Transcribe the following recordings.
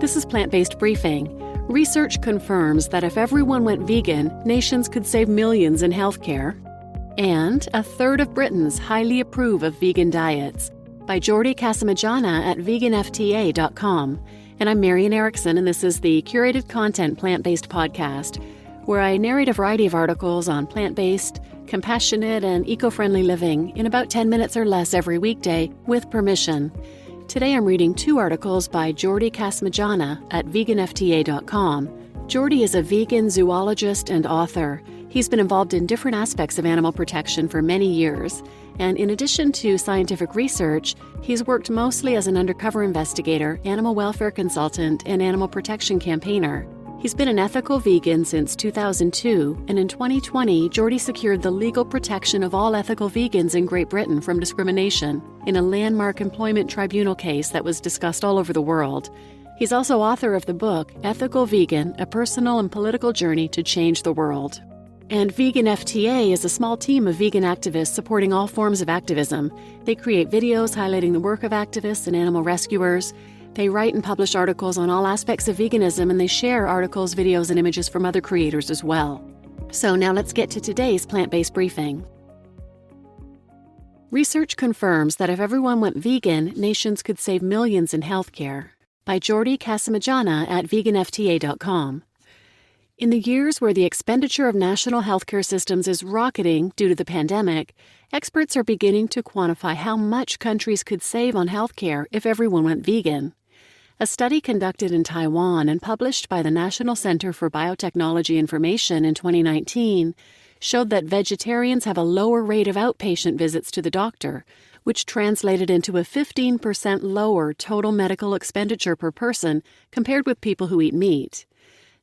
This is Plant-Based Briefing. Research confirms that if everyone went vegan, nations could save millions in healthcare. And a third of Britons highly approve of vegan diets. By Jordi Casamitjana at veganFTA.com. And I'm Marian Erickson, and this is the curated content plant-based podcast, where I narrate a variety of articles on plant-based, compassionate, and eco-friendly living in about 10 minutes or less every weekday, with permission. Today I'm reading two articles by Jordi Casamitjana at veganFTA.com. Jordi is a vegan zoologist and author. He's been involved in different aspects of animal protection for many years, and in addition to scientific research, he's worked mostly as an undercover investigator, animal welfare consultant, and animal protection campaigner. He's been an ethical vegan since 2002, and in 2020, Jordi secured the legal protection of all ethical vegans in Great Britain from discrimination in a landmark employment tribunal case that was discussed all over the world. He's also author of the book, Ethical Vegan, A Personal and Political Journey to Change the World. And VeganFTA is a small team of vegan activists supporting all forms of activism. They create videos highlighting the work of activists and animal rescuers. They write and publish articles on all aspects of veganism, and they share articles, videos, and images from other creators as well. So now let's get to today's plant-based briefing. Research confirms that if everyone went vegan, nations could save millions in healthcare. By Jordi Casamitjana at veganfta.com. In the years where the expenditure of national healthcare systems is rocketing due to the pandemic, experts are beginning to quantify how much countries could save on healthcare if everyone went vegan. A study conducted in Taiwan and published by the National Center for Biotechnology Information in 2019 showed that vegetarians have a lower rate of outpatient visits to the doctor, which translated into a 15% lower total medical expenditure per person compared with people who eat meat.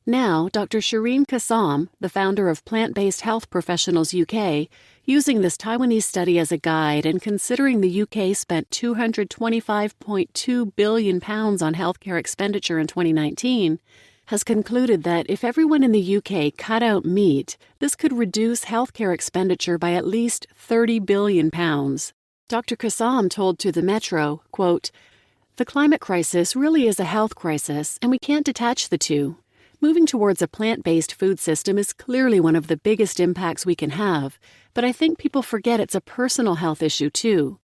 Now, Dr. Shireen Kassam, the founder of Plant-Based Health Professionals UK, using this Taiwanese study as a guide and considering the UK spent £225.2 billion on healthcare expenditure in 2019, has concluded that if everyone in the UK cut out meat, this could reduce healthcare expenditure by at least £30 billion. Dr. Kassam told to the Metro, quote, "The climate crisis really is a health crisis, and we can't detach the two. Moving towards a plant-based food system is clearly one of the biggest impacts we can have, but I think people forget it's a personal health issue too.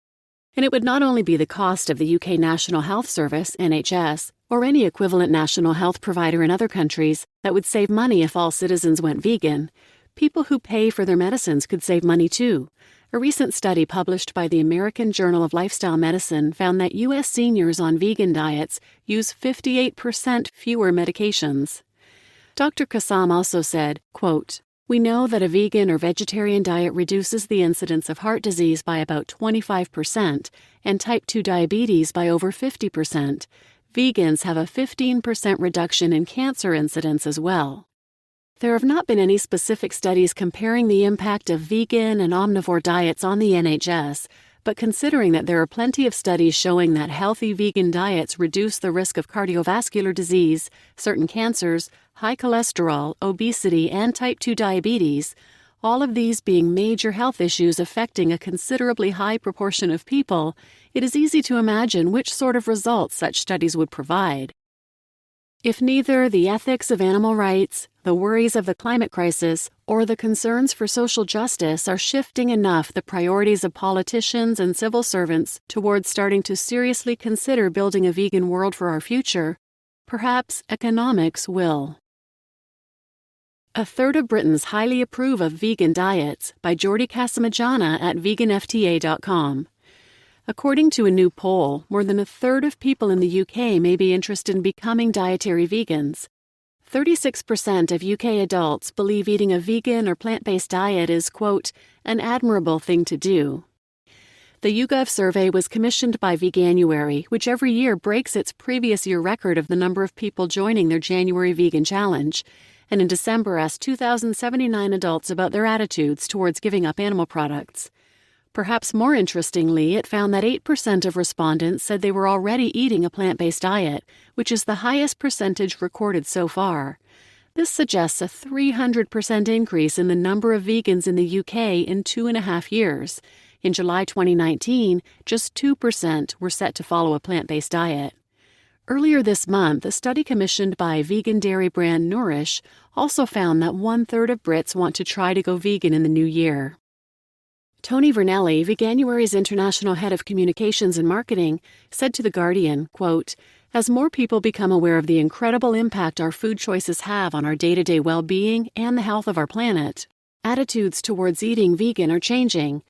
And it would not only be the cost of the UK National Health Service, NHS, or any equivalent national health provider in other countries that would save money if all citizens went vegan. People who pay for their medicines could save money too. A recent study published by the American Journal of Lifestyle Medicine found that U.S. seniors on vegan diets use 58% fewer medications." Dr. Kassam also said, quote, "We know that a vegan or vegetarian diet reduces the incidence of heart disease by about 25% and type 2 diabetes by over 50%. Vegans have a 15% reduction in cancer incidence as well." There have not been any specific studies comparing the impact of vegan and omnivore diets on the NHS, but considering that there are plenty of studies showing that healthy vegan diets reduce the risk of cardiovascular disease, certain cancers, high cholesterol, obesity, and type 2 diabetes, all of these being major health issues affecting a considerably high proportion of people, it is easy to imagine which sort of results such studies would provide. If neither the ethics of animal rights, the worries of the climate crisis, or the concerns for social justice are shifting enough the priorities of politicians and civil servants towards starting to seriously consider building a vegan world for our future, perhaps economics will. A third of Britons highly approve of vegan diets, by Jordi Casamitjana at veganfta.com. According to a new poll, more than a third of people in the UK may be interested in becoming dietary vegans. 36% of UK adults believe eating a vegan or plant-based diet is, quote, "an admirable thing to do." The YouGov survey was commissioned by Veganuary, which every year breaks its previous year record of the number of people joining their January Vegan Challenge, and in December asked 2,079 adults about their attitudes towards giving up animal products. Perhaps more interestingly, it found that 8% of respondents said they were already eating a plant-based diet, which is the highest percentage recorded so far. This suggests a 300% increase in the number of vegans in the UK in 2.5 years. In July 2019, just 2% were set to follow a plant-based diet. Earlier this month, a study commissioned by vegan dairy brand Nourish also found that 1/3 of Brits want to try to go vegan in the new year. Tony Vernelli, Veganuary's international head of communications and marketing, said to The Guardian, quote, "As more people become aware of the incredible impact our food choices have on our day-to-day well-being and the health of our planet, attitudes towards eating vegan are changing.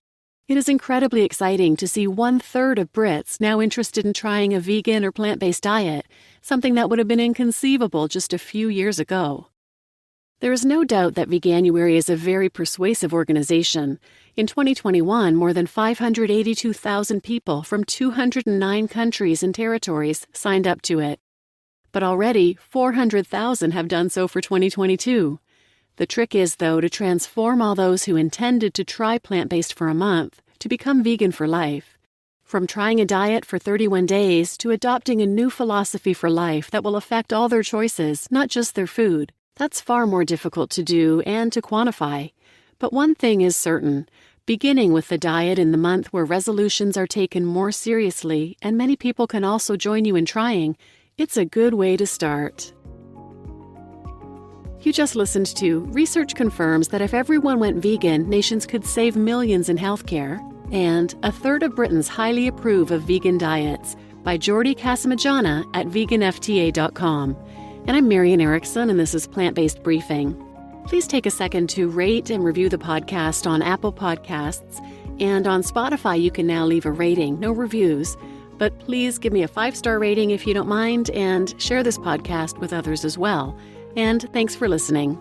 It is incredibly exciting to see 1/3 of Brits now interested in trying a vegan or plant-based diet, something that would have been inconceivable just a few years ago." There is no doubt that Veganuary is a very persuasive organization. In 2021, more than 582,000 people from 209 countries and territories signed up to it. But already, 400,000 have done so for 2022. The trick is, though, to transform all those who intended to try plant-based for a month to become vegan for life. From trying a diet for 31 days to adopting a new philosophy for life that will affect all their choices, not just their food. That's far more difficult to do and to quantify. But one thing is certain. Beginning with the diet in the month where resolutions are taken more seriously and many people can also join you in trying, it's a good way to start. You just listened to Research Confirms That If Everyone Went Vegan, Nations Could Save Millions in Healthcare, and 1/3 of Britons Highly Approve of Vegan Diets by Jordi Casamitjana at veganfta.com. And I'm Marian Erickson, and this is Plant-Based Briefing. Please take a second to rate and review the podcast on Apple Podcasts, and on Spotify you can now leave a rating, no reviews. But please give me a 5-star rating if you don't mind, and share this podcast with others as well. And thanks for listening.